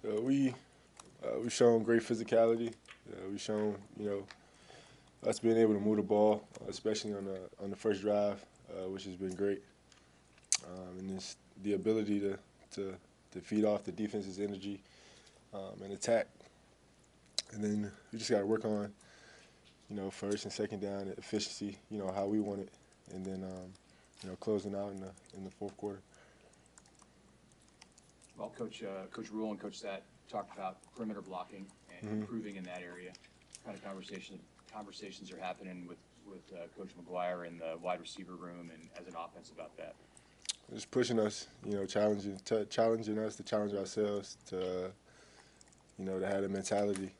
We've shown great physicality. We've shown, us being able to move the ball, especially on the first drive, which has been great. And it's the ability to feed off the defense's energy and attack. And then we just got to work on, first and second down efficiency, how we want it, and then, closing out in the fourth quarter. Well, Coach Rule and Coach Sept talked about perimeter blocking and improving in that area. What kind of conversations are happening with Coach McGuire in the wide receiver room and as an offense about that? Just pushing us, challenging us to challenge ourselves, to have the mentality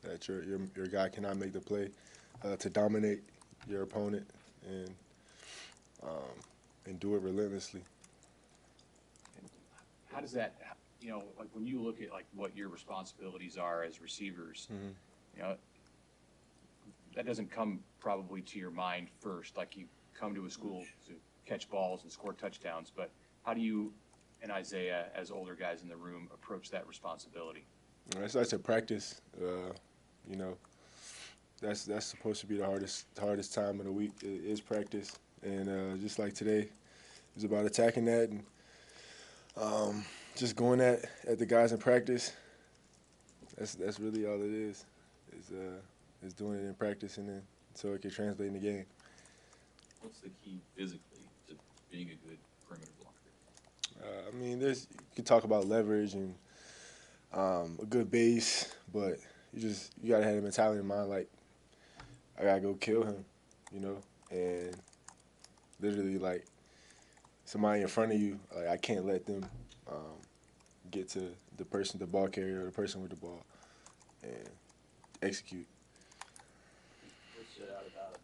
that your guy cannot make the play, to dominate your opponent and do it relentlessly. How does that, like when you look at like what your responsibilities are as receivers, that doesn't come probably to your mind first. Like you come to a school to catch balls and score touchdowns, but how do you and Isaiah, as older guys in the room, approach that responsibility? That's a practice. That's supposed to be the hardest time of the week is practice, and just like today, it's about attacking that and just going at the guys in practice. That's really all it is doing it in practice, and then so it can translate in the game. What's the key physically to being a good perimeter blocker? You can talk about leverage and a good base, but you gotta have the mentality in mind like I gotta go kill him, and literally like somebody in front of you, like I can't let them get to the ball carrier or the person with the ball and execute. What stood out about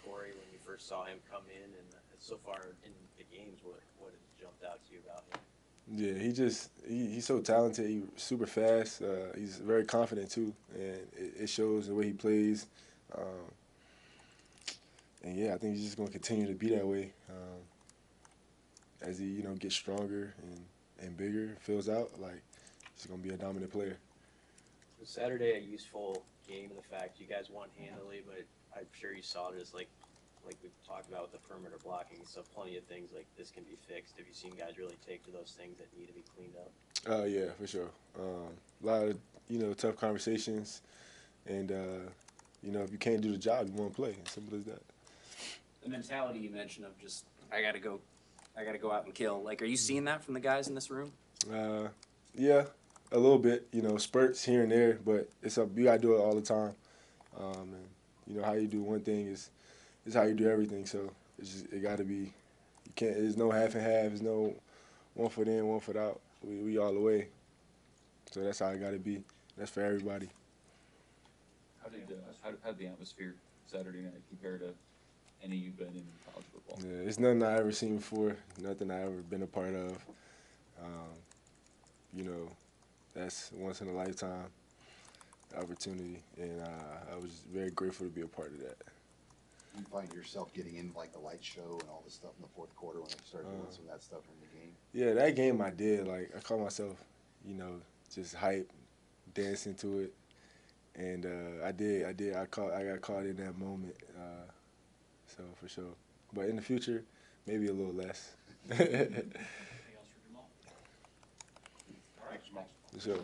Corey when you first saw him come in, and so far in the games, what has jumped out to you about him? Yeah, he's so talented. He's super fast. He's very confident too, and it shows the way he plays. And yeah, I think he's just going to continue to be that way as he gets stronger and bigger, fills out. Like he's going to be a dominant player. Was Saturday a useful game in the fact you guys won handily, but I'm sure you saw it as like we talked about with the perimeter blocking, so plenty of things like this can be fixed. Have you seen guys really take to those things that need to be cleaned up? Yeah, for sure. A lot of tough conversations, and if you can't do the job, you won't play. Simple as that. The mentality you mentioned of just I gotta go out and kill. Like, are you seeing that from the guys in this room? Yeah, a little bit. Spurts here and there, but you gotta do it all the time. And how you do one thing is how you do everything. So it got to be. You can't. There's no half and half. There's no 1 foot in, 1 foot out. We all the way. So that's how it got to be. That's for everybody. How did the atmosphere Saturday night compare to any you've been in college football? Yeah, it's nothing I ever seen before. Nothing I ever been a part of. That's once in a lifetime opportunity, and I was very grateful to be a part of that. You find yourself getting in like the light show and all this stuff in the fourth quarter when they started doing some of that stuff in the game? Yeah, that game I did. Like I caught myself, just hype, dancing to it, and I did. I got caught in that moment. So for sure. But in the future, maybe a little less. Anything else for Jahmal? All right, Jahmal. For sure.